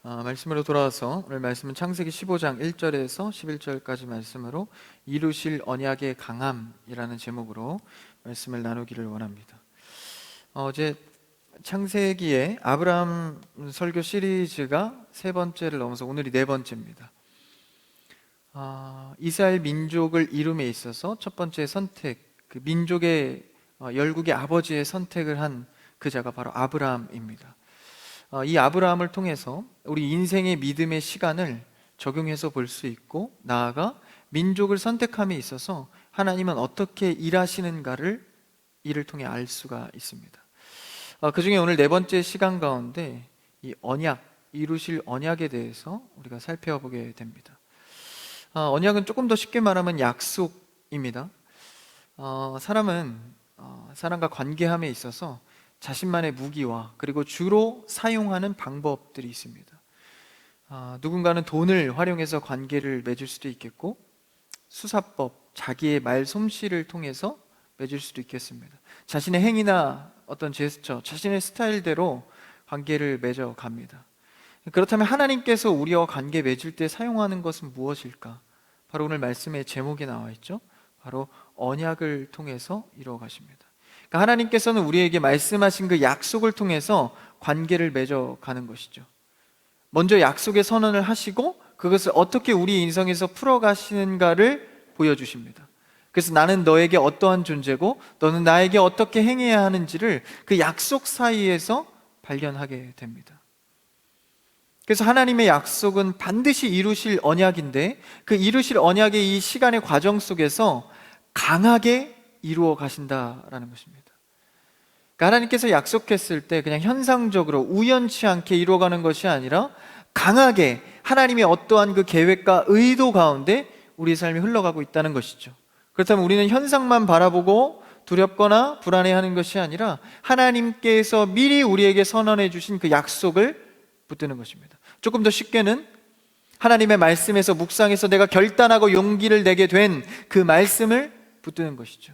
말씀으로 돌아와서 오늘 말씀은 창세기 15장 1절에서 11절까지 말씀으로 이루실 언약의 강함이라는 제목으로 말씀을 나누기를 원합니다. 어제 창세기의 아브라함 설교 시리즈가 세 번째를 넘어서 오늘이 네 번째입니다. 이스라엘 민족을 이룸에 있어서 첫 번째 선택, 그 민족의 열국의 아버지의 선택을 한 그자가 바로 아브라함입니다. 이 아브라함을 통해서 우리 인생의 믿음의 시간을 적용해서 볼 수 있고, 나아가 민족을 선택함에 있어서 하나님은 어떻게 일하시는가를 이를 통해 알 수가 있습니다. 그 중에 오늘 네 번째 시간 가운데 이 언약, 이루실 언약에 대해서 우리가 살펴보게 됩니다. 언약은 조금 더 쉽게 말하면 약속입니다. 사람은 사람과 관계함에 있어서 자신만의 무기와 그리고 주로 사용하는 방법들이 있습니다. 누군가는 돈을 활용해서 관계를 맺을 수도 있겠고, 수사법, 자기의 말 솜씨를 통해서 맺을 수도 있겠습니다. 자신의 행위나 어떤 제스처, 자신의 스타일대로 관계를 맺어 갑니다. 그렇다면 하나님께서 우리와 관계 맺을 때 사용하는 것은 무엇일까? 바로 오늘 말씀의 제목에 나와 있죠. 바로 언약을 통해서 이루어 가십니다. 그러니까 하나님께서는 우리에게 말씀하신 그 약속을 통해서 관계를 맺어가는 것이죠. 먼저 약속의 선언을 하시고 그것을 어떻게 우리 인생에서 풀어가시는가를 보여주십니다. 그래서 나는 너에게 어떠한 존재고 너는 나에게 어떻게 행해야 하는지를 그 약속 사이에서 발견하게 됩니다. 그래서 하나님의 약속은 반드시 이루실 언약인데, 그 이루실 언약의 이 시간의 과정 속에서 강하게 이루어 가신다라는 것입니다. 그러니까 하나님께서 약속했을 때 그냥 현상적으로 우연치 않게 이루어가는 것이 아니라 강하게 하나님의 어떠한 그 계획과 의도 가운데 우리의 삶이 흘러가고 있다는 것이죠. 그렇다면 우리는 현상만 바라보고 두렵거나 불안해하는 것이 아니라 하나님께서 미리 우리에게 선언해 주신 그 약속을 붙드는 것입니다. 조금 더 쉽게는 하나님의 말씀에서 묵상해서 내가 결단하고 용기를 내게 된 그 말씀을 붙드는 것이죠.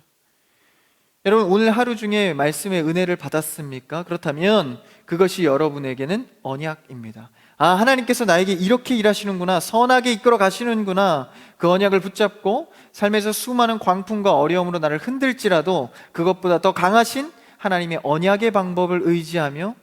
여러분, 오늘 하루 중에 말씀의 은혜를 받았습니까? 그렇다면 그것이 여러분에게는 언약입니다. 하나님께서 나에게 이렇게 일하시는구나, 선하게 이끌어 가시는구나. 그 언약을 붙잡고 삶에서 수많은 광풍과 어려움으로 나를 흔들지라도 그것보다 더 강하신 하나님의 언약의 방법을 의지하며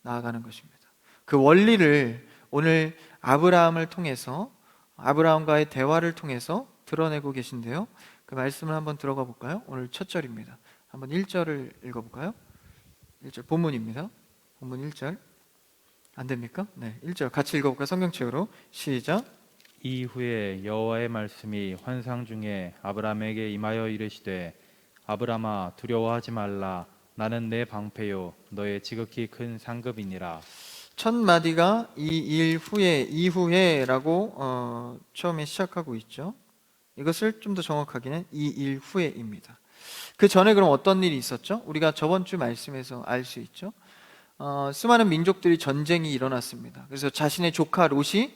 나아가는 것입니다. 그 원리를 오늘 아브라함을 통해서, 아브라함과의 대화를 통해서 드러내고 계신데요, 그 말씀을 한번 들어가 볼까요? 오늘 첫 절입니다. 한번 1절을 읽어볼까요? 1절 본문입니다. 본문 1절 안 됩니까? 네, 1절 같이 읽어볼까요? 성경책으로 시작. 이후에 여호와의 말씀이 환상 중에 아브라함에게 임하여 이르시되 아브라함아 두려워하지 말라 나는 내 방패요 너의 지극히 큰 상급이니라. 첫 마디가 이 이후에라고 처음에 시작하고 있죠. 이것을 좀 더 정확하게는 이 일 후에입니다. 그 전에 그럼 어떤 일이 있었죠? 우리가 저번 주 말씀에서 알 수 있죠. 수많은 민족들이 전쟁이 일어났습니다. 그래서 자신의 조카 롯이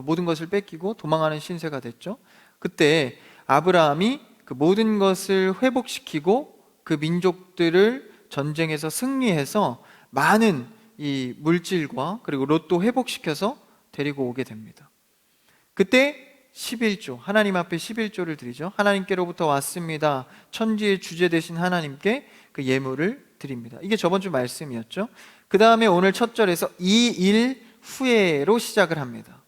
모든 것을 뺏기고 도망하는 신세가 됐죠. 그때 아브라함이 그 모든 것을 회복시키고 그 민족들을 전쟁에서 승리해서 많은 이 물질과 그리고 롯도 회복시켜서 데리고 오게 됩니다. 그때 11조, 하나님 앞에 11조를 드리죠. 하나님께로부터 왔습니다. 천지의 주제 되신 하나님께 그 예물을 드립니다. 이게 저번 주 말씀이었죠. 그 다음에 오늘 첫 절에서 이 일 후에로 시작을 합니다.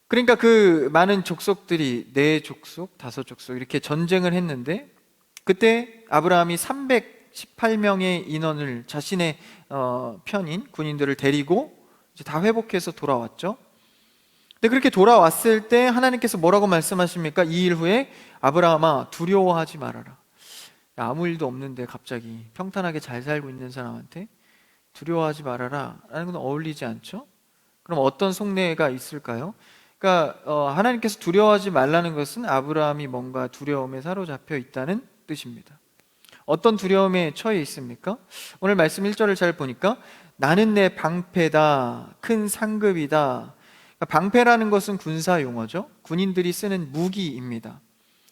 그러니까 그 많은 족속들이 네 족속, 다섯 족속 이렇게 전쟁을 했는데, 그때 아브라함이 318명의 인원을 자신의 편인 군인들을 데리고 이제 다 회복해서 돌아왔죠. 근데 그렇게 돌아왔을 때 하나님께서 뭐라고 말씀하십니까? 이 일 후에 아브라함아 두려워하지 말아라. 아무 일도 없는데 갑자기 평탄하게 잘 살고 있는 사람한테 두려워하지 말아라 라는 건 어울리지 않죠? 그럼 어떤 속내가 있을까요? 그러니까 하나님께서 두려워하지 말라는 것은 아브라함이 뭔가 두려움에 사로잡혀 있다는 뜻입니다. 어떤 두려움에 처해 있습니까? 오늘 말씀 1절을 잘 보니까 나는 내 방패다, 큰 상급이다. 방패라는 것은 군사 용어죠. 군인들이 쓰는 무기입니다.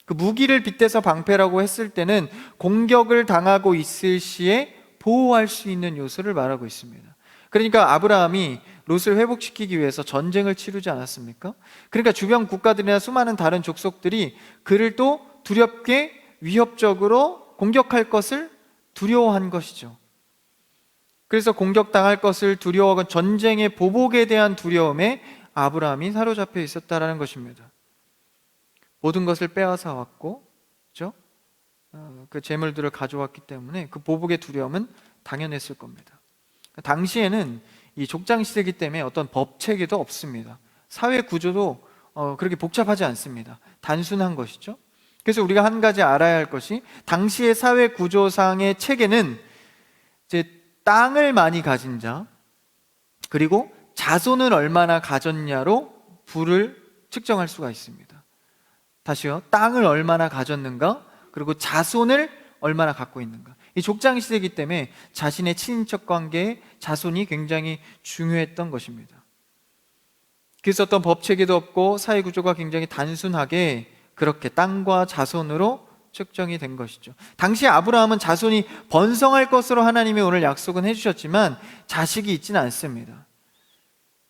그 무기를 빗대서 방패라고 했을 때는 공격을 당하고 있을 시에 보호할 수 있는 요소를 말하고 있습니다. 그러니까 아브라함이 롯을 회복시키기 위해서 전쟁을 치르지 않았습니까? 그러니까 주변 국가들이나 수많은 다른 족속들이 그를 또 두렵게 위협적으로 공격할 것을 두려워한 것이죠. 그래서 공격당할 것을 두려워하고 전쟁의 보복에 대한 두려움에 아브라함이 사로잡혀 있었다라는 것입니다. 모든 것을 빼앗아 왔고, 그렇죠? 그 재물들을 가져왔기 때문에 그 보복의 두려움은 당연했을 겁니다. 당시에는 이 족장 시대이기 때문에 어떤 법 체계도 없습니다. 사회 구조도 그렇게 복잡하지 않습니다. 단순한 것이죠. 그래서 우리가 한 가지 알아야 할 것이, 당시의 사회 구조상의 체계는 이제 땅을 많이 가진 자, 그리고 자손을 얼마나 가졌냐로 부를 측정할 수가 있습니다. 다시요, 땅을 얼마나 가졌는가, 그리고 자손을 얼마나 갖고 있는가. 이 족장 시대이기 때문에 자신의 친인척 관계에 자손이 굉장히 중요했던 것입니다. 그래서 어떤 법 체계도 없고 사회 구조가 굉장히 단순하게 그렇게 땅과 자손으로 측정이 된 것이죠. 당시 아브라함은 자손이 번성할 것으로 하나님이 오늘 약속은 해주셨지만 자식이 있지는 않습니다.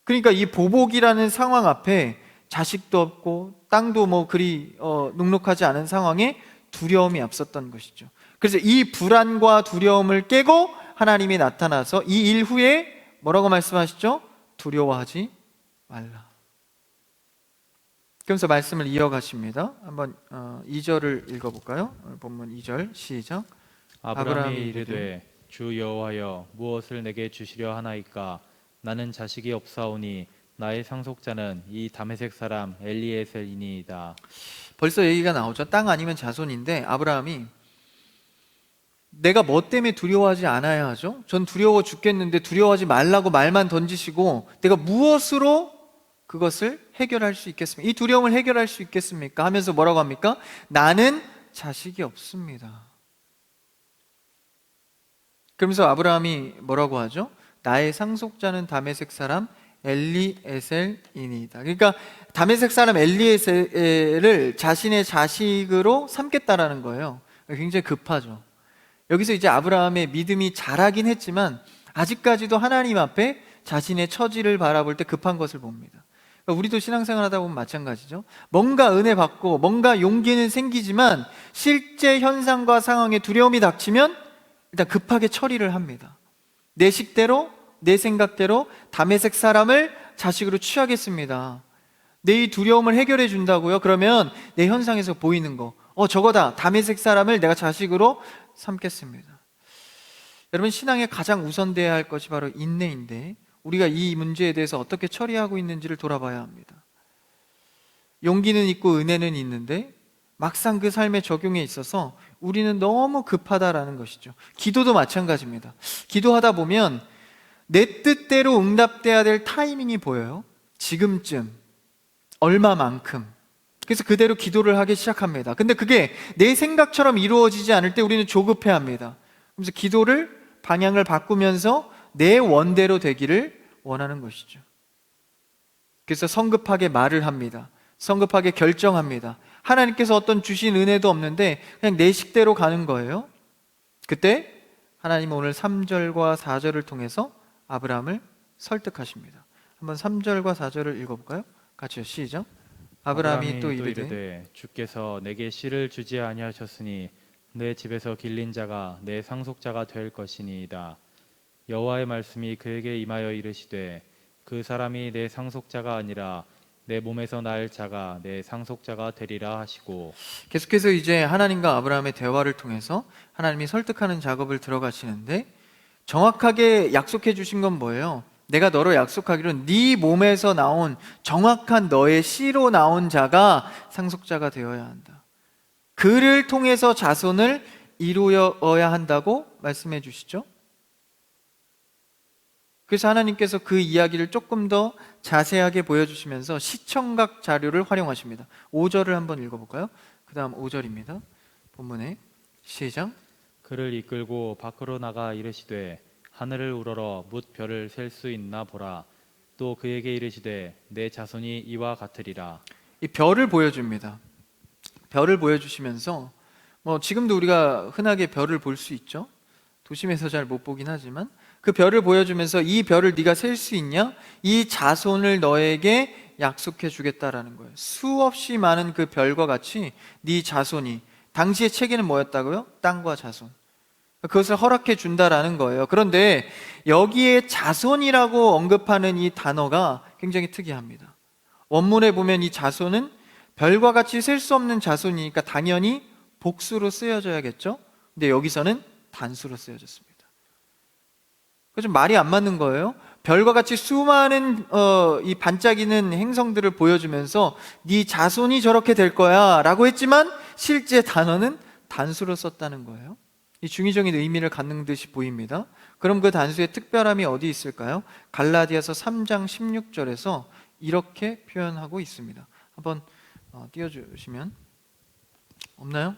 그러니까 이 보복이라는 상황 앞에 자식도 없고 땅도 뭐 그리 눅눅하지 않은 상황에 두려움이 앞섰던 것이죠. 그래서 이 불안과 두려움을 깨고 하나님이 나타나서 이 일 후에 뭐라고 말씀하시죠? 두려워하지 말라. 그러면서 말씀을 이어가십니다. 한번 2절을 읽어볼까요? 본문 2절 시작. 아브라함이 이르되 주 여호와여 무엇을 내게 주시려 하나이까? 나는 자식이 없사오니 나의 상속자는 이 다메섹 사람 엘리에셀이니이다. 벌써 얘기가 나오죠. 땅 아니면 자손인데 아브라함이 내가 뭐 때문에 두려워하지 않아야 하죠? 전 두려워 죽겠는데 두려워하지 말라고 말만 던지시고 내가 무엇으로 그것을 해결할 수 있겠습니까? 이 두려움을 해결할 수 있겠습니까? 하면서 뭐라고 합니까? 나는 자식이 없습니다. 그러면서 아브라함이 뭐라고 하죠? 나의 상속자는 다메섹 사람 엘리에셀이니이다. 그러니까 다메섹 사람 엘리에셀을 자신의 자식으로 삼겠다라는 거예요. 굉장히 급하죠. 여기서 이제 아브라함의 믿음이 자라긴 했지만 아직까지도 하나님 앞에 자신의 처지를 바라볼 때 급한 것을 봅니다. 그러니까 우리도 신앙생활 하다 보면 마찬가지죠. 뭔가 은혜 받고 뭔가 용기는 생기지만 실제 현상과 상황에 두려움이 닥치면 일단 급하게 처리를 합니다. 내 식대로 내 생각대로 다메섹 사람을 자식으로 취하겠습니다. 내 이 두려움을 해결해 준다고요? 그러면 내 현상에서 보이는 거, 저거다, 다메섹 사람을 내가 자식으로 삼겠습니다. 여러분, 신앙에 가장 우선돼야 할 것이 바로 인내인데 우리가 이 문제에 대해서 어떻게 처리하고 있는지를 돌아봐야 합니다. 용기는 있고 은혜는 있는데 막상 그 삶의 적용에 있어서 우리는 너무 급하다라는 것이죠. 기도도 마찬가지입니다. 기도하다 보면 내 뜻대로 응답돼야 될 타이밍이 보여요. 지금쯤, 얼마만큼. 그래서 그대로 기도를 하기 시작합니다. 근데 그게 내 생각처럼 이루어지지 않을 때 우리는 조급해합니다. 그래서 기도를 방향을 바꾸면서 내 원대로 되기를 원하는 것이죠. 그래서 성급하게 말을 합니다. 성급하게 결정합니다. 하나님께서 어떤 주신 은혜도 없는데 그냥 내 식대로 가는 거예요. 그때 하나님은 오늘 3절과 4절을 통해서 아브라함을 설득하십니다. 한번 3절과 4절을 읽어볼까요? 같이요, 시작. 아브라함이 또 이르되 주께서 내게 씨를 주지 아니하셨으니 내 집에서 길린 자가 내 상속자가 될 것이니이다. 여호와의 말씀이 그에게 임하여 이르시되 그 사람이 내 상속자가 아니라 내 몸에서 날 자가 내 상속자가 되리라 하시고, 계속해서 이제 하나님과 아브라함의 대화를 통해서 하나님이 설득하는 작업을 들어가시는데 정확하게 약속해 주신 건 뭐예요? 내가 너로 약속하기로 네 몸에서 나온 정확한 너의 씨로 나온 자가 상속자가 되어야 한다. 그를 통해서 자손을 이루어야 한다고 말씀해 주시죠. 그래서 하나님께서 그 이야기를 조금 더 자세하게 보여주시면서 시청각 자료를 활용하십니다. 5절을 한번 읽어볼까요? 그 다음 5절입니다. 본문에 시작. 그를 이끌고 밖으로 나가 이르시되 하늘을 우러러 뭇 별을 셀 수 있나 보라. 또 그에게 이르시되 내 자손이 이와 같으리라. 이 별을 보여줍니다. 별을 보여주시면서 지금도 우리가 흔하게 별을 볼 수 있죠. 도심에서 잘 못 보긴 하지만 그 별을 보여주면서 이 별을 네가 셀 수 있냐? 이 자손을 너에게 약속해 주겠다라는 거예요. 수없이 많은 그 별과 같이 네 자손이, 당시의 체계는 뭐였다고요? 땅과 자손. 그것을 허락해 준다라는 거예요. 그런데 여기에 자손이라고 언급하는 이 단어가 굉장히 특이합니다. 원문에 보면 이 자손은 별과 같이 셀 수 없는 자손이니까 당연히 복수로 쓰여져야겠죠? 근데 여기서는 단수로 쓰여졌습니다. 그 좀 말이 안 맞는 거예요. 별과 같이 수많은 이 반짝이는 행성들을 보여주면서 네 자손이 저렇게 될 거야 라고 했지만 실제 단어는 단수로 썼다는 거예요. 이 중의적인 의미를 갖는 듯이 보입니다. 그럼 그 단수의 특별함이 어디 있을까요? 갈라디아서 3장 16절에서 이렇게 표현하고 있습니다. 한번 띄워주시면. 없나요?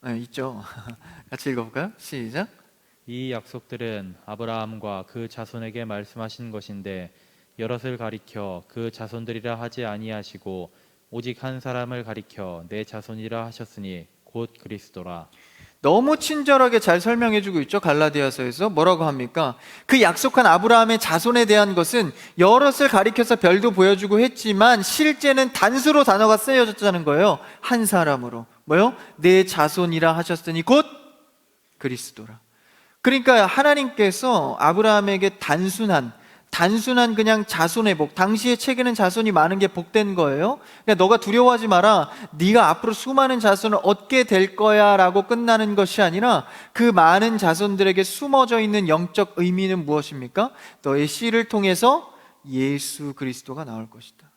네, 있죠. 같이 읽어볼까요? 시작. 이 약속들은 아브라함과 그 자손에게 말씀하신 것인데 여럿을 가리켜 그 자손들이라 하지 아니하시고 오직 한 사람을 가리켜 내 자손이라 하셨으니 곧 그리스도라. 너무 친절하게 잘 설명해주고 있죠. 갈라디아서에서 뭐라고 합니까? 그 약속한 아브라함의 자손에 대한 것은 여럿을 가리켜서 별도 보여주고 했지만 실제는 단수로 단어가 쓰여졌다는 거예요. 한 사람으로. 뭐요? 내 자손이라 하셨으니 곧 그리스도라. 그러니까 하나님께서 아브라함에게 단순한 그냥 자손의 복, 당시의 체계는 자손이 많은 게 복된 거예요. 그러니까 너가 두려워하지 마라, 네가 앞으로 수많은 자손을 얻게 될 거야 라고 끝나는 것이 아니라 그 많은 자손들에게 숨어져 있는 영적 의미는 무엇입니까? 너의 씨를 통해서 예수 그리스도가 나올 것이다.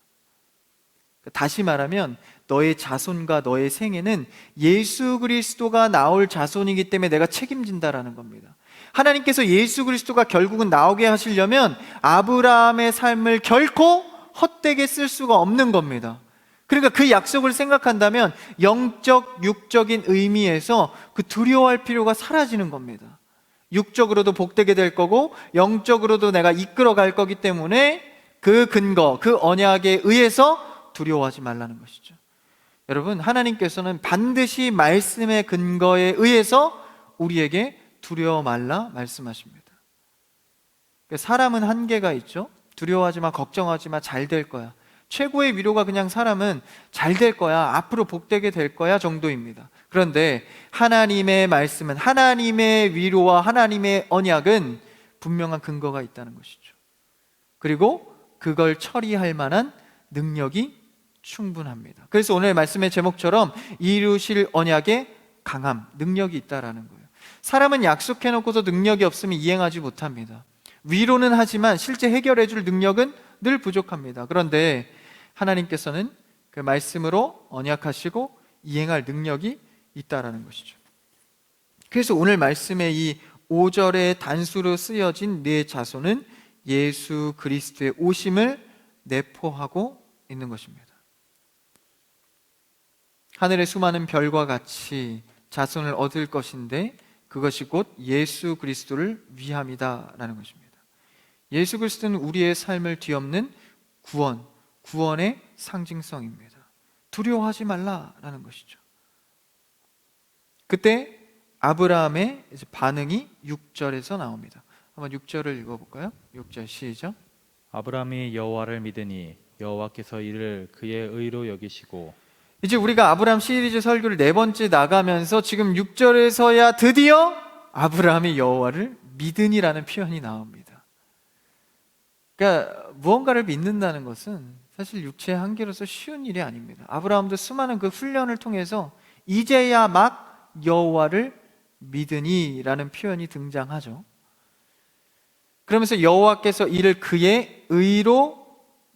다시 말하면 너의 자손과 너의 생애는 예수 그리스도가 나올 자손이기 때문에 내가 책임진다라는 겁니다. 하나님께서 예수 그리스도가 결국은 나오게 하시려면 아브라함의 삶을 결코 헛되게 쓸 수가 없는 겁니다. 그러니까 그 약속을 생각한다면 영적, 육적인 의미에서 그 두려워할 필요가 사라지는 겁니다. 육적으로도 복되게 될 거고 영적으로도 내가 이끌어 갈 거기 때문에 그 근거, 그 언약에 의해서 두려워하지 말라는 것이죠. 여러분, 하나님께서는 반드시 말씀의 근거에 의해서 우리에게 두려워 말라 말씀하십니다. 사람은 한계가 있죠. 두려워하지 마, 걱정하지 마, 잘 될 거야. 최고의 위로가 그냥 사람은 잘 될 거야, 앞으로 복되게 될 거야 정도입니다. 그런데 하나님의 말씀은, 하나님의 위로와 하나님의 언약은 분명한 근거가 있다는 것이죠. 그리고 그걸 처리할 만한 능력이 충분합니다. 그래서 오늘 말씀의 제목처럼 이루실 언약의 강함, 능력이 있다라는 거예요. 사람은 약속해놓고도 능력이 없으면 이행하지 못합니다. 위로는 하지만 실제 해결해줄 능력은 늘 부족합니다. 그런데 하나님께서는 그 말씀으로 언약하시고 이행할 능력이 있다라는 것이죠. 그래서 오늘 말씀의 이 5절의 단수로 쓰여진 네 자손은 예수 그리스도의 오심을 내포하고 있는 것입니다. 하늘의 수많은 별과 같이 자손을 얻을 것인데 그것이 곧 예수 그리스도를 위함이다라는 것입니다. 예수 그리스도는 우리의 삶을 뒤엎는 구원의 상징성입니다. 두려워하지 말라라는 것이죠. 그때 아브라함의 반응이 6절에서 나옵니다. 한번 6절을 읽어볼까요? 6절 시작. 아브라함이 여호와를 믿으니 여호와께서 이를 그의 의로 여기시고. 이제 우리가 아브라함 시리즈 설교를 4번째 나가면서 지금 6절에서야 드디어 아브라함이 여호와를 믿으니라는 표현이 나옵니다. 그러니까 무언가를 믿는다는 것은 사실 육체의 한계로서 쉬운 일이 아닙니다. 아브라함도 수많은 그 훈련을 통해서 이제야 막 여호와를 믿으니라는 표현이 등장하죠. 그러면서 여호와께서 이를 그의 의로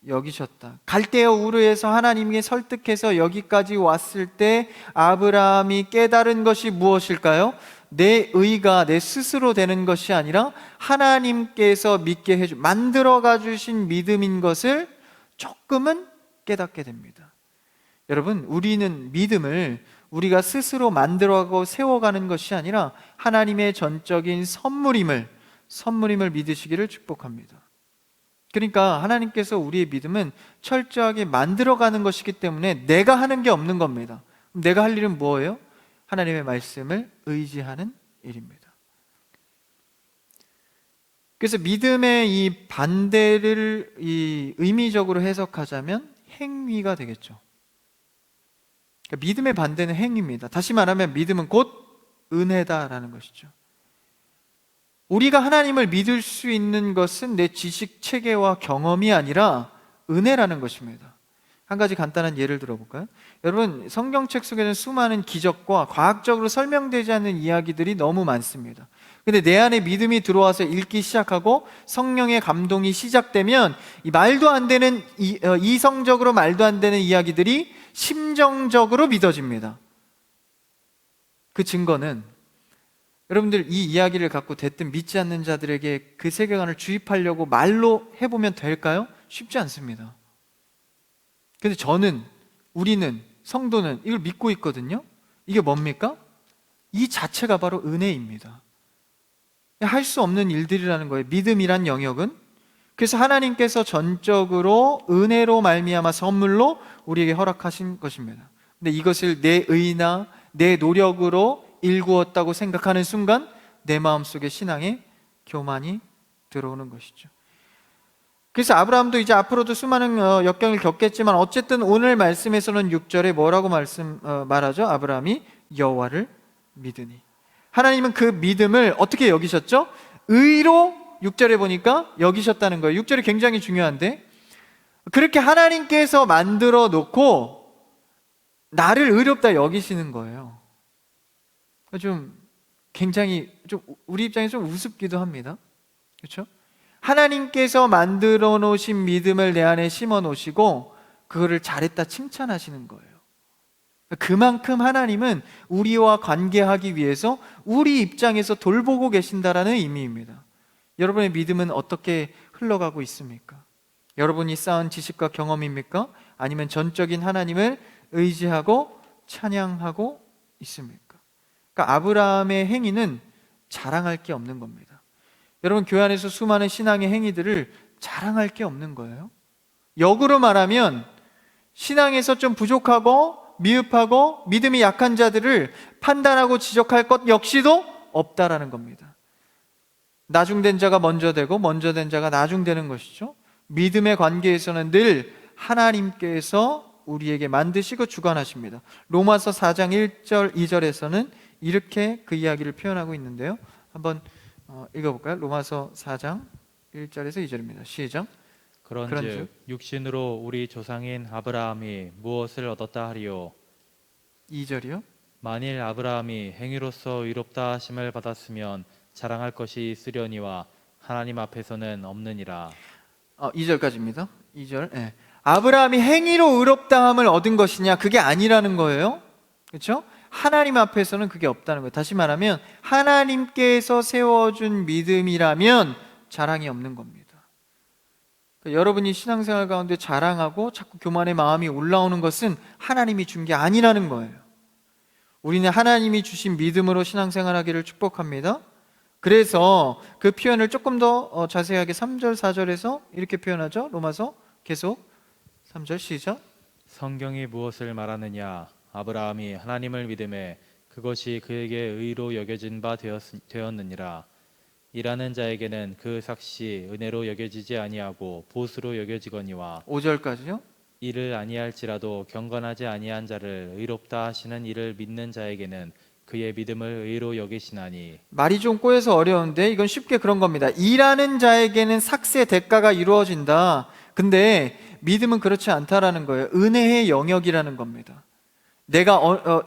여기셨다. 갈대아 우르에서 하나님이 설득해서 여기까지 왔을 때 아브라함이 깨달은 것이 무엇일까요? 내 의가 내 스스로 되는 것이 아니라 하나님께서 믿게 만들어가 주신 믿음인 것을 조금은 깨닫게 됩니다. 여러분, 우리는 믿음을 우리가 스스로 만들어가고 세워가는 것이 아니라 하나님의 전적인 선물임을 믿으시기를 축복합니다. 그러니까 하나님께서 우리의 믿음은 철저하게 만들어가는 것이기 때문에 내가 하는 게 없는 겁니다. 내가 할 일은 뭐예요? 하나님의 말씀을 의지하는 일입니다. 그래서 믿음의 이 반대를 의미적으로 해석하자면 행위가 되겠죠. 그러니까 믿음의 반대는 행위입니다. 다시 말하면 믿음은 곧 은혜다라는 것이죠. 우리가 하나님을 믿을 수 있는 것은 내 지식 체계와 경험이 아니라 은혜라는 것입니다. 한 가지 간단한 예를 들어볼까요? 여러분, 성경책 속에는 수많은 기적과 과학적으로 설명되지 않는 이야기들이 너무 많습니다. 근데 내 안에 믿음이 들어와서 읽기 시작하고 성령의 감동이 시작되면 이 말도 안 되는 이성적으로 말도 안 되는 이야기들이 심정적으로 믿어집니다. 그 증거는 여러분들 이 이야기를 갖고 대뜸 믿지 않는 자들에게 그 세계관을 주입하려고 말로 해보면 될까요? 쉽지 않습니다. 근데 우리는, 성도는 이걸 믿고 있거든요. 이게 뭡니까? 이 자체가 바로 은혜입니다. 할 수 없는 일들이라는 거예요. 믿음이란 영역은. 그래서 하나님께서 전적으로 은혜로 말미암아 선물로 우리에게 허락하신 것입니다. 근데 이것을 내 의나 내 노력으로 일구었다고 생각하는 순간 내 마음속에 신앙의 교만이 들어오는 것이죠. 그래서 아브라함도 이제 앞으로도 수많은 역경을 겪겠지만 어쨌든 오늘 말씀에서는 6절에 뭐라고 말하죠? 아브라함이 여호와를 믿으니. 하나님은 그 믿음을 어떻게 여기셨죠? 의로 6절에 보니까 여기셨다는 거예요. 6절이 굉장히 중요한데, 그렇게 하나님께서 만들어 놓고 나를 의롭다 여기시는 거예요. 굉장히 우리 입장에서 좀 우습기도 합니다. 그렇죠? 하나님께서 만들어 놓으신 믿음을 내 안에 심어 놓으시고 그거를 잘했다 칭찬하시는 거예요. 그만큼 하나님은 우리와 관계하기 위해서 우리 입장에서 돌보고 계신다라는 의미입니다. 여러분의 믿음은 어떻게 흘러가고 있습니까? 여러분이 쌓은 지식과 경험입니까? 아니면 전적인 하나님을 의지하고 찬양하고 있습니까? 그러니까 아브라함의 행위는 자랑할 게 없는 겁니다. 여러분, 교회 안에서 수많은 신앙의 행위들을 자랑할 게 없는 거예요. 역으로 말하면 신앙에서 좀 부족하고 미흡하고 믿음이 약한 자들을 판단하고 지적할 것 역시도 없다라는 겁니다. 나중된 자가 먼저 되고 먼저 된 자가 나중되는 것이죠. 믿음의 관계에서는 늘 하나님께서 우리에게 만드시고 주관하십니다. 로마서 4장 1절 2절에서는 이렇게 그 이야기를 표현하고 있는데요. 한번 읽어볼까요? 로마서 4장 1절에서 2절입니다. 시작. 그런즉 육신으로 우리 조상인 아브라함이 무엇을 얻었다 하리요? 2절이요? 만일 아브라함이 행위로서 의롭다 하심을 받았으면 자랑할 것이 있으려니와 하나님 앞에서는 없느니라. 2절까지입니다. 2절. 네. 아브라함이 행위로 의롭다함을 얻은 것이냐? 그게 아니라는 거예요. 그렇죠? 하나님 앞에서는 그게 없다는 거예요. 다시 말하면 하나님께서 세워준 믿음이라면 자랑이 없는 겁니다. 그러니까 여러분이 신앙생활 가운데 자랑하고 자꾸 교만의 마음이 올라오는 것은 하나님이 준 게 아니라는 거예요. 우리는 하나님이 주신 믿음으로 신앙생활하기를 축복합니다. 그래서 그 표현을 조금 더 자세하게 3절 4절에서 이렇게 표현하죠. 로마서 계속 3절 시작. 성경이 무엇을 말하느냐? 아브라함이 하나님을 믿음에 그것이 그에게 의로 여겨진 바 되었느니라. 일하는 자에게는 그 삭시 은혜로 여겨지지 아니하고 보수로 여겨지거니와. 5절까지요? 이를 아니할지라도 경건하지 아니한 자를 의롭다 하시는 이를 믿는 자에게는 그의 믿음을 의로 여기시나니. 말이 좀 꼬여서 어려운데 이건 쉽게 그런 겁니다. 일하는 자에게는 삭스의 대가가 이루어진다. 근데 믿음은 그렇지 않다라는 거예요. 은혜의 영역이라는 겁니다. 내가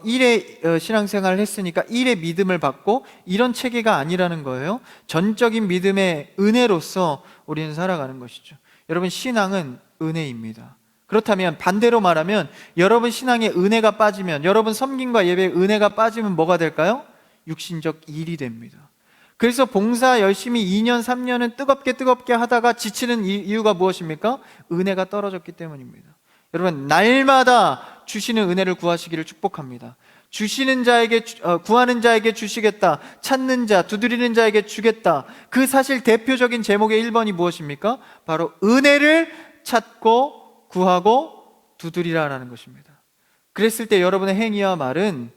일의 신앙생활을 했으니까 일의 믿음을 받고 이런 체계가 아니라는 거예요. 전적인 믿음의 은혜로서 우리는 살아가는 것이죠. 여러분, 신앙은 은혜입니다. 그렇다면 반대로 말하면 여러분 신앙에 은혜가 빠지면, 여러분 섬김과 예배에 은혜가 빠지면 뭐가 될까요? 육신적 일이 됩니다. 그래서 봉사 열심히 2년 3년은 뜨겁게 하다가 지치는 이유가 무엇입니까? 은혜가 떨어졌기 때문입니다. 여러분, 날마다 주시는 은혜를 구하시기를 축복합니다. 주시는 자에게, 구하는 자에게 주시겠다, 찾는 자, 두드리는 자에게 주겠다. 그 사실 대표적인 제목의 1번이 무엇입니까? 바로 은혜를 찾고 구하고 두드리라라는 것입니다. 그랬을 때 여러분의 행위와 말은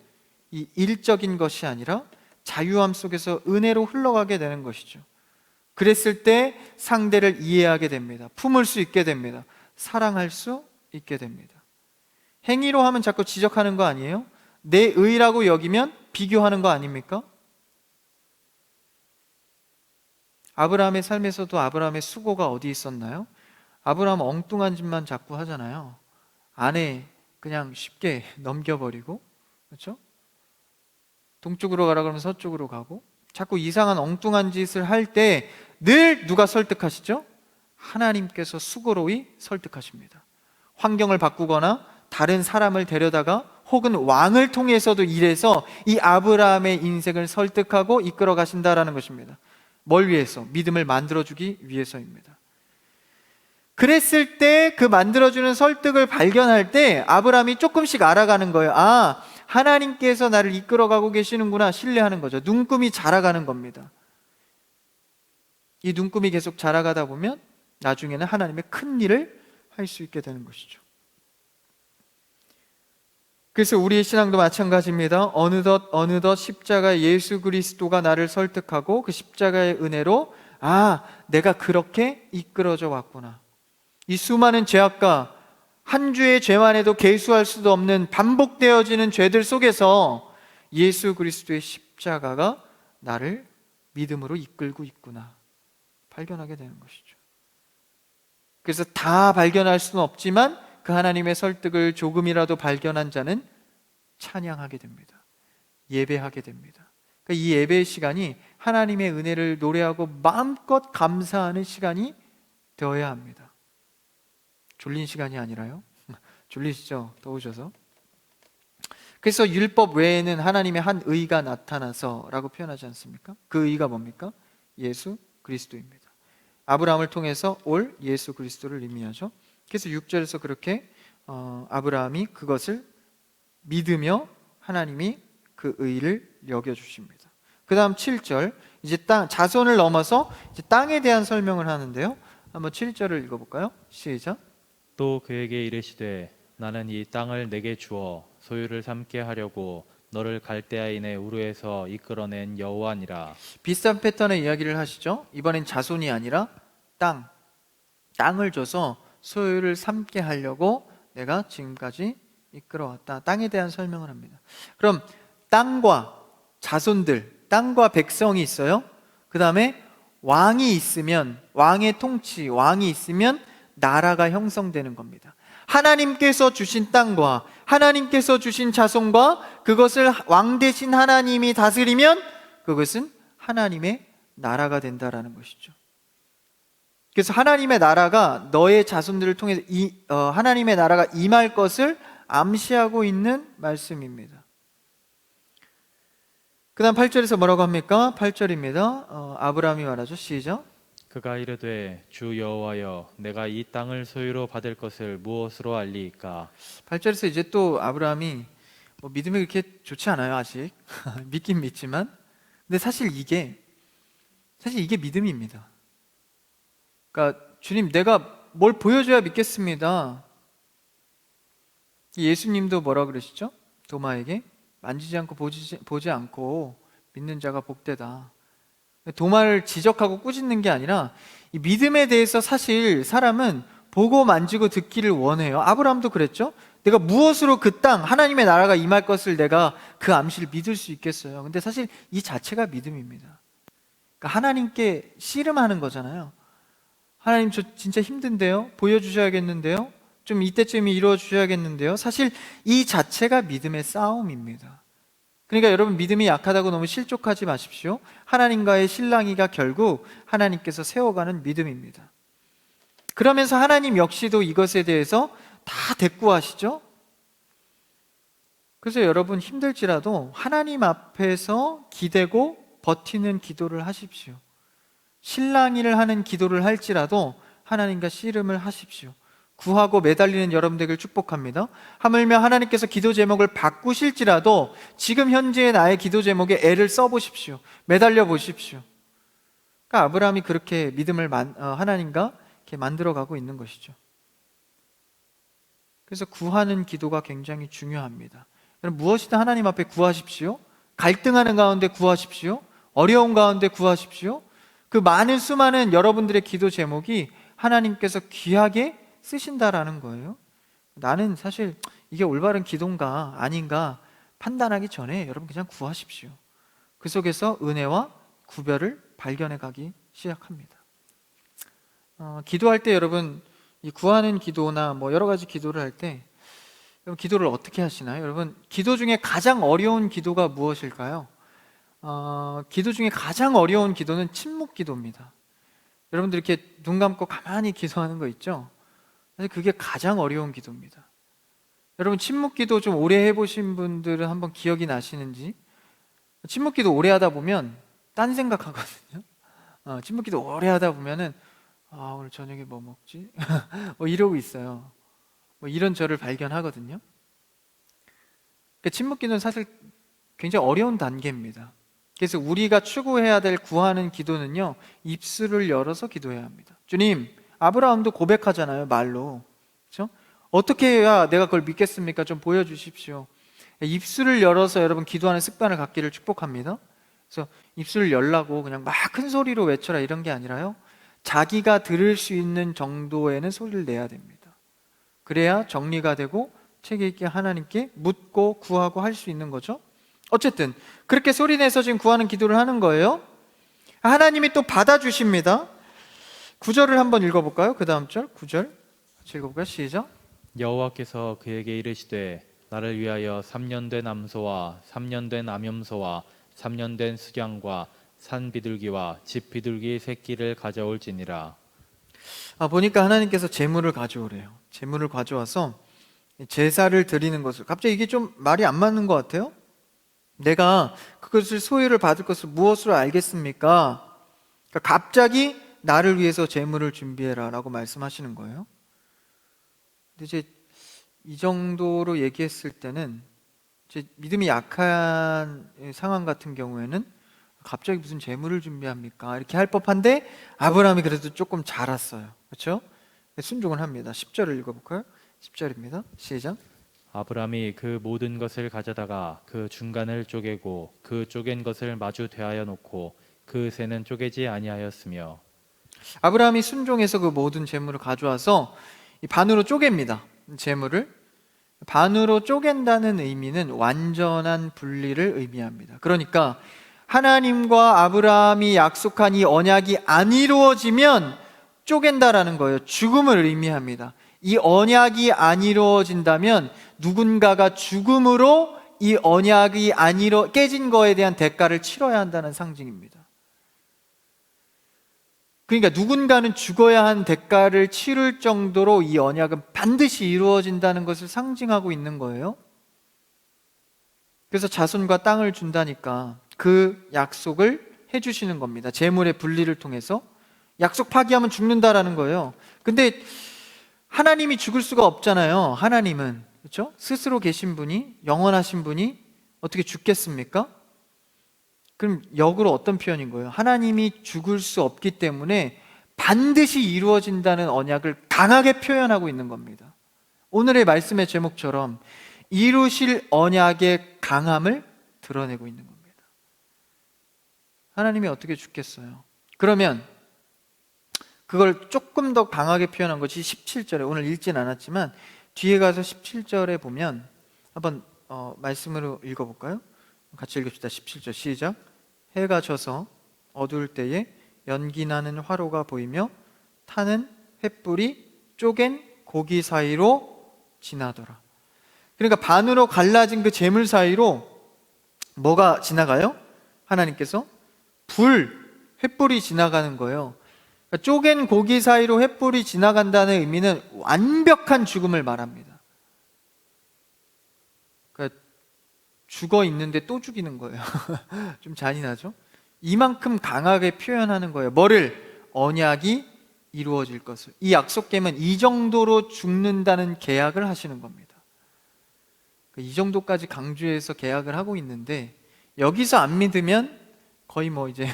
이 일적인 것이 아니라 자유함 속에서 은혜로 흘러가게 되는 것이죠. 그랬을 때 상대를 이해하게 됩니다. 품을 수 있게 됩니다. 사랑할 수 있게 됩니다. 행위로 하면 자꾸 지적하는 거 아니에요? 내 의라고 여기면 비교하는 거 아닙니까? 아브라함의 삶에서도 아브라함의 수고가 어디 있었나요? 아브라함 엉뚱한 짓만 자꾸 하잖아요. 아내 그냥 쉽게 넘겨버리고, 그렇죠? 동쪽으로 가라 그러면 서쪽으로 가고, 자꾸 이상한 엉뚱한 짓을 할 때 늘 누가 설득하시죠? 하나님께서 수고로이 설득하십니다. 환경을 바꾸거나 다른 사람을 데려다가 혹은 왕을 통해서도 일해서 이 아브라함의 인생을 설득하고 이끌어 가신다라는 것입니다. 뭘 위해서? 믿음을 만들어주기 위해서입니다. 그랬을 때 그 만들어주는 설득을 발견할 때 아브라함이 조금씩 알아가는 거예요. 아, 하나님께서 나를 이끌어가고 계시는구나, 신뢰하는 거죠. 눈금이 자라가는 겁니다. 이 눈금이 계속 자라가다 보면 나중에는 하나님의 큰 일을 할 수 있게 되는 것이죠. 그래서 우리의 신앙도 마찬가지입니다. 어느덧 십자가 예수 그리스도가 나를 설득하고 그 십자가의 은혜로 아, 내가 그렇게 이끌어져 왔구나. 이 수많은 죄악과 한 주의 죄만 해도 계수할 수도 없는 반복되어지는 죄들 속에서 예수 그리스도의 십자가가 나를 믿음으로 이끌고 있구나 발견하게 되는 것이죠. 그래서 다 발견할 수는 없지만 그 하나님의 설득을 조금이라도 발견한 자는 찬양하게 됩니다. 예배하게 됩니다. 그러니까 이 예배의 시간이 하나님의 은혜를 노래하고 마음껏 감사하는 시간이 되어야 합니다. 졸린 시간이 아니라요. 졸리시죠? 더우셔서. 그래서 율법 외에는 하나님의 한 의가 나타나서 라고 표현하지 않습니까? 그 의가 뭡니까? 예수 그리스도입니다. 아브라함을 통해서 올 예수 그리스도를 의미하죠. 그래서 6절에서 그렇게 아브라함이 그것을 믿으며 하나님이 그 의를 여겨주십니다. 그 다음 7절, 이제 자손을 넘어서 이제 땅에 대한 설명을 하는데요. 한번 7절을 읽어볼까요? 시작. 또 그에게 이르시되 나는 이 땅을 내게 주어 소유를 삼게 하려고 너를 갈대아인의 우르에서 이끌어낸 여호와니라. 비슷한 패턴의 이야기를 하시죠. 이번엔 자손이 아니라 땅을 줘서 소유를 삼게 하려고 내가 지금까지 이끌어왔다. 땅에 대한 설명을 합니다. 그럼 땅과 자손들, 땅과 백성이 있어요. 그 다음에 왕이 있으면, 왕의 통치, 왕이 있으면 나라가 형성되는 겁니다. 하나님께서 주신 땅과 하나님께서 주신 자손과 그것을 왕 대신 하나님이 다스리면 그것은 하나님의 나라가 된다라는 것이죠. 그래서 하나님의 나라가 너의 자손들을 통해서 하나님의 나라가 임할 것을 암시하고 있는 말씀입니다. 그 다음 8절에서 뭐라고 합니까? 8절입니다. 아브라함이 말하죠. 시작. 그가 이르되 주 여호와여 내가 이 땅을 소유로 받을 것을 무엇으로 알리이까? 8절에서 이제 또 아브라함이 믿음이 그렇게 좋지 않아요. 아직 믿긴 믿지만, 근데 사실 이게 믿음입니다. 그러니까 주님, 내가 뭘 보여줘야 믿겠습니다. 예수님도 뭐라 그러시죠? 도마에게 만지지 않고 보지 않고 믿는 자가 복되다. 도마를 지적하고 꾸짖는 게 아니라 이 믿음에 대해서 사실 사람은 보고 만지고 듣기를 원해요. 아브라함도 그랬죠. 내가 무엇으로 그 땅, 하나님의 나라가 임할 것을 내가 그 암시를 믿을 수 있겠어요. 근데 사실 이 자체가 믿음입니다. 그러니까 하나님께 씨름하는 거잖아요. 하나님, 저 진짜 힘든데요? 보여주셔야겠는데요? 좀 이때쯤에 이루어 주셔야겠는데요? 사실 이 자체가 믿음의 싸움입니다. 그러니까 여러분, 믿음이 약하다고 너무 실족하지 마십시오. 하나님과의 실랑이가 결국 하나님께서 세워가는 믿음입니다. 그러면서 하나님 역시도 이것에 대해서 다 대꾸하시죠. 그래서 여러분, 힘들지라도 하나님 앞에서 기대고 버티는 기도를 하십시오. 실랑이를 하는 기도를 할지라도 하나님과 씨름을 하십시오. 구하고 매달리는 여러분 되길 축복합니다. 하물며 하나님께서 기도 제목을 바꾸실지라도 지금 현재의 나의 기도 제목에 애를 써보십시오. 매달려 보십시오. 그러니까 아브라함이 그렇게 믿음을 하나님과 이렇게 만들어가고 있는 것이죠. 그래서 구하는 기도가 굉장히 중요합니다. 여러분, 무엇이든 하나님 앞에 구하십시오. 갈등하는 가운데 구하십시오. 어려운 가운데 구하십시오. 그 많은 수많은 여러분들의 기도 제목이 하나님께서 귀하게 쓰신다라는 거예요. 나는 사실 이게 올바른 기도인가 아닌가 판단하기 전에 여러분 그냥 구하십시오. 그 속에서 은혜와 구별을 발견해 가기 시작합니다. 기도할 때 여러분 이 구하는 기도나 뭐 여러 가지 기도를 할 때 여러분 기도를 어떻게 하시나요? 여러분 기도 중에 가장 어려운 기도가 무엇일까요? 기도 중에 가장 어려운 기도는 침묵 기도입니다. 여러분들 이렇게 눈 감고 가만히 기도하는 거 있죠? 사실 그게 가장 어려운 기도입니다. 여러분 침묵 기도 좀 오래 해보신 분들은 한번 기억이 나시는지? 침묵 기도 오래 하다 보면 딴 생각하거든요. 침묵 기도 오래 하다 보면은 오늘 저녁에 뭐 먹지? 뭐 이러고 있어요. 뭐 이런 저를 발견하거든요. 그러니까 침묵 기도는 사실 굉장히 어려운 단계입니다. 그래서 우리가 추구해야 될 구하는 기도는요, 입술을 열어서 기도해야 합니다. 주님, 아브라함도 고백하잖아요, 말로. 그렇죠? 어떻게 해야 내가 그걸 믿겠습니까? 좀 보여주십시오. 입술을 열어서 여러분 기도하는 습관을 갖기를 축복합니다. 그래서 입술을 열라고 그냥 막 큰 소리로 외쳐라 이런 게 아니라요, 자기가 들을 수 있는 정도에는 소리를 내야 됩니다. 그래야 정리가 되고 체계 있게 하나님께 묻고 구하고 할 수 있는 거죠. 어쨌든 그렇게 소리내서 지금 구하는 기도를 하는 거예요. 하나님이 또 받아주십니다. 9절을 한번 읽어볼까요? 그 다음 절 9절 같이 읽어볼까요? 시작. 여호와께서 그에게 이르시되 나를 위하여 3년 된 암소와 3년 된 암염소와 3년 된 수양과 산 비둘기와 집 비둘기 새끼를 가져올지니라. 보니까 하나님께서 제물을 가져오래요. 제물을 가져와서 제사를 드리는 것을, 갑자기 이게 좀 말이 안 맞는 것 같아요. 내가 그것을 소유를 받을 것을 무엇으로 알겠습니까? 그러니까 갑자기 나를 위해서 제물을 준비해라 라고 말씀하시는 거예요. 근데 이제 이 정도로 얘기했을 때는 이제 믿음이 약한 상황 같은 경우에는 갑자기 무슨 제물을 준비합니까? 이렇게 할 법한데 아브라함이 그래도 조금 잘 왔어요. 그렇죠? 순종을 합니다. 10절을 읽어볼까요? 10절입니다. 시작. 아브람이 그 모든 것을 가져다가 그 중간을 쪼개고 그 쪼갠 것을 마주 대하여 놓고 그 새는 쪼개지 아니하였으며. 아브라함이 순종해서 그 모든 제물을 가져와서 이 반으로 쪼갭니다. 제물을 반으로 쪼갠다는 의미는 완전한 분리를 의미합니다. 그러니까 하나님과 아브라함이 약속한 이 언약이 안 이루어지면 쪼갠다라는 거예요. 죽음을 의미합니다. 이 언약이 안 이루어진다면 누군가가 죽음으로 이 언약이 깨진 거에 대한 대가를 치러야 한다는 상징입니다. 그러니까 누군가는 죽어야 한 대가를 치를 정도로 이 언약은 반드시 이루어진다는 것을 상징하고 있는 거예요. 그래서 자손과 땅을 준다니까 그 약속을 해주시는 겁니다. 제물의 분리를 통해서. 약속 파기하면 죽는다라는 거예요. 근데 하나님이 죽을 수가 없잖아요. 하나님은, 그렇죠? 스스로 계신 분이, 영원하신 분이 어떻게 죽겠습니까? 그럼 역으로 어떤 표현인 거예요? 하나님이 죽을 수 없기 때문에 반드시 이루어진다는 언약을 강하게 표현하고 있는 겁니다. 오늘의 말씀의 제목처럼 이루실 언약의 강함을 드러내고 있는 겁니다. 하나님이 어떻게 죽겠어요? 그러면 그걸 조금 더 강하게 표현한 것이 17절에, 오늘 읽진 않았지만 뒤에 가서 17절에 보면 한번 말씀으로 읽어볼까요? 같이 읽읍시다. 17절 시작. 해가 져서 어두울 때에 연기 나는 화로가 보이며 타는 횃불이 쪼갠 고기 사이로 지나더라. 그러니까 반으로 갈라진 그 제물 사이로 뭐가 지나가요? 하나님께서 횃불이 지나가는 거예요. 그러니까 쪼갠 고기 사이로 횃불이 지나간다는 의미는 완벽한 죽음을 말합니다. 그러니까 죽어 있는데 또 죽이는 거예요. 좀 잔인하죠? 이만큼 강하게 표현하는 거예요. 뭐를? 언약이 이루어질 것을. 이 약속 깨면 이 정도로 죽는다는 계약을 하시는 겁니다. 이 정도까지 강조해서 계약을 하고 있는데 여기서 안 믿으면 거의 뭐 이제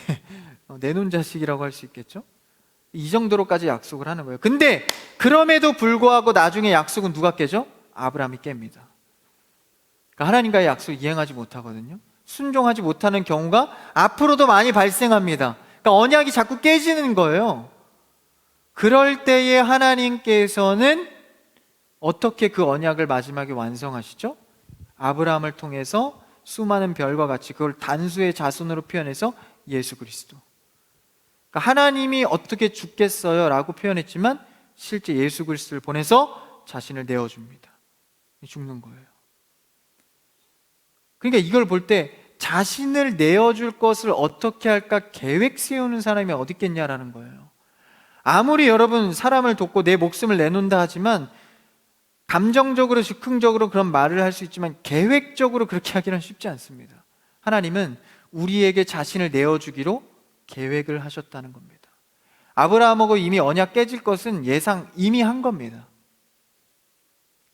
내놓은 자식이라고 할 수 있겠죠? 이 정도로까지 약속을 하는 거예요. 근데 그럼에도 불구하고 나중에 약속은 누가 깨죠? 아브라함이 깹니다. 그러니까 하나님과의 약속을 이행하지 못하거든요. 순종하지 못하는 경우가 앞으로도 많이 발생합니다. 그러니까 언약이 자꾸 깨지는 거예요. 그럴 때에 하나님께서는 어떻게 그 언약을 마지막에 완성하시죠? 아브라함을 통해서 수많은 별과 같이 그걸 단수의 자손으로 표현해서 예수 그리스도. 그러니까 하나님이 어떻게 죽겠어요? 라고 표현했지만 실제 예수 그리스도를 보내서 자신을 내어줍니다. 죽는 거예요. 그러니까 이걸 볼 때 자신을 내어줄 것을 어떻게 할까 계획 세우는 사람이 어디 있겠냐라는 거예요. 아무리 여러분 사람을 돕고 내 목숨을 내놓는다 하지만 감정적으로 즉흥적으로 그런 말을 할 수 있지만 계획적으로 그렇게 하기는 쉽지 않습니다. 하나님은 우리에게 자신을 내어주기로 계획을 하셨다는 겁니다. 아브라함하고 이미 언약 깨질 것은 이미 한 겁니다.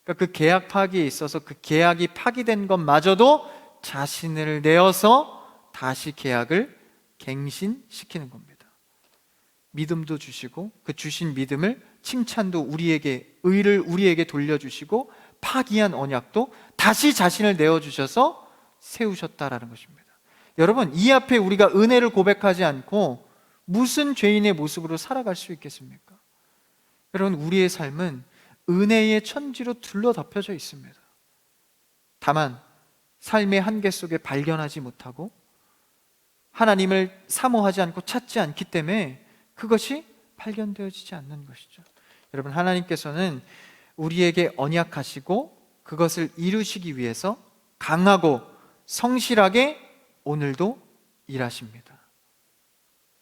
그러니까 그 계약 파기에 있어서 그 계약이 파기된 것마저도 자신을 내어서 다시 계약을 갱신시키는 겁니다. 믿음도 주시고 그 주신 믿음을 칭찬도 의를 우리에게 돌려주시고 파기한 언약도 다시 자신을 내어주셔서 세우셨다라는 것입니다. 여러분, 이 앞에 우리가 은혜를 고백하지 않고 무슨 죄인의 모습으로 살아갈 수 있겠습니까? 여러분, 우리의 삶은 은혜의 천지로 둘러덮여져 있습니다. 다만 삶의 한계 속에 발견하지 못하고 하나님을 사모하지 않고 찾지 않기 때문에 그것이 발견되어지지 않는 것이죠. 여러분, 하나님께서는 우리에게 언약하시고 그것을 이루시기 위해서 강하고 성실하게 오늘도 일하십니다.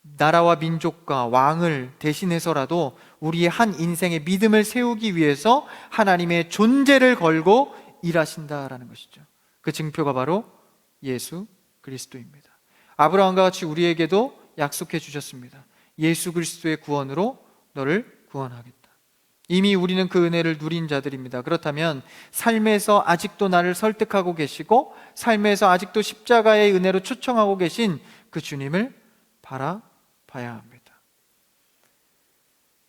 나라와 민족과 왕을 대신해서라도 우리의 한 인생의 믿음을 세우기 위해서 하나님의 존재를 걸고 일하신다라는 것이죠. 그 증표가 바로 예수 그리스도입니다. 아브라함과 같이 우리에게도 약속해 주셨습니다. 예수 그리스도의 구원으로 너를 구원하겠다. 이미 우리는 그 은혜를 누린 자들입니다. 그렇다면 삶에서 아직도 나를 설득하고 계시고 삶에서 아직도 십자가의 은혜로 초청하고 계신 그 주님을 바라봐야 합니다.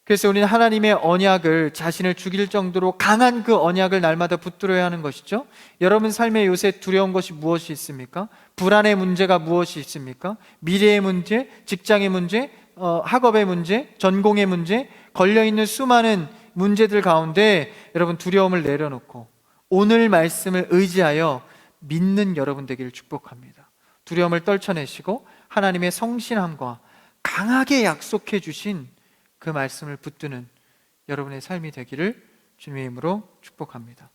그래서 우리는 하나님의 언약을 자신을 죽일 정도로 강한 그 언약을 날마다 붙들어야 하는 것이죠. 여러분 삶에 요새 두려운 것이 무엇이 있습니까? 불안의 문제가 무엇이 있습니까? 미래의 문제, 직장의 문제, 학업의 문제, 전공의 문제, 걸려있는 수많은 문제들 가운데 여러분 두려움을 내려놓고 오늘 말씀을 의지하여 믿는 여러분 되기를 축복합니다. 두려움을 떨쳐내시고 하나님의 성실함과 강하게 약속해 주신 그 말씀을 붙드는 여러분의 삶이 되기를 주님의 이름으로 축복합니다.